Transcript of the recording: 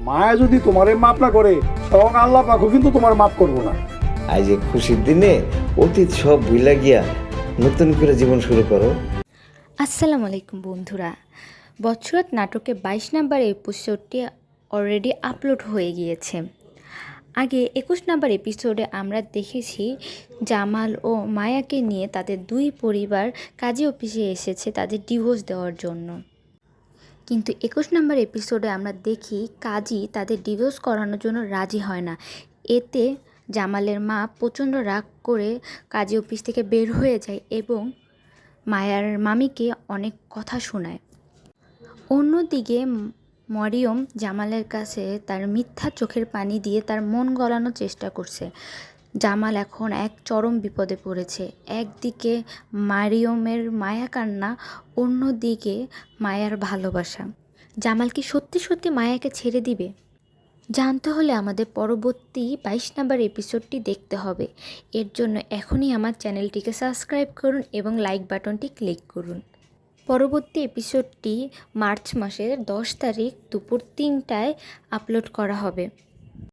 মায়া যদি তোমারে মাপ না করে তখন আল্লাহ পাকও কিন্তু তোমার মাপ করবো না। আজ এই খুশির দিনে অতীত সব ভুইলা গিয়া নতুন করে জীবন শুরু করো। আসসালামু আলাইকুম বন্ধুরা। বছরত নাটকে 22 নাম্বার এপিসোডটি অলরেডি আপলোড হয়ে গিয়েছে। আগে 21 নাম্বার এপিসোডে আমরা দেখেছি জামাল ও মায়াকে নিয়ে তাদের দুই পরিবার কাজী অফিসে এসেছে তাদের ডিভোর্স দেওয়ার জন্য। কিন্তু 21 নাম্বার এপিসোডে আমরা দেখি কাজী তাদের ডিভোর্স করানোর জন্য রাজি হয় না। এতে জামালের মা প্রচণ্ড রাগ করে কাজী অফিস থেকে বের হয়ে যায় এবং মায়ার মামিকে অনেক কথা শোনায়। অন্যদিকে মরিয়ম জামালের কাছে তার মিথ্যা চোখের পানি দিয়ে তার মন গলানোর চেষ্টা করছে। জামাল এখন এক চরম বিপদে পড়েছে। একদিকে মারিয়মের মায়া কান্না, অন্যদিকে মায়ার ভালোবাসা। জামাল কি সত্যি সত্যি মায়াকে ছেড়ে দিবে? জানতে হলে আমাদের পরবর্তী 22 নাম্বার এপিসোডটি দেখতে হবে। এর জন্য এখনই আমার চ্যানেলটিকে সাবস্ক্রাইব করুন এবং লাইক বাটনটি ক্লিক করুন। পরবর্তী এপিসোডটি মার্চ মাসের 10 তারিখ দুপুর 3টায় আপলোড করা হবে।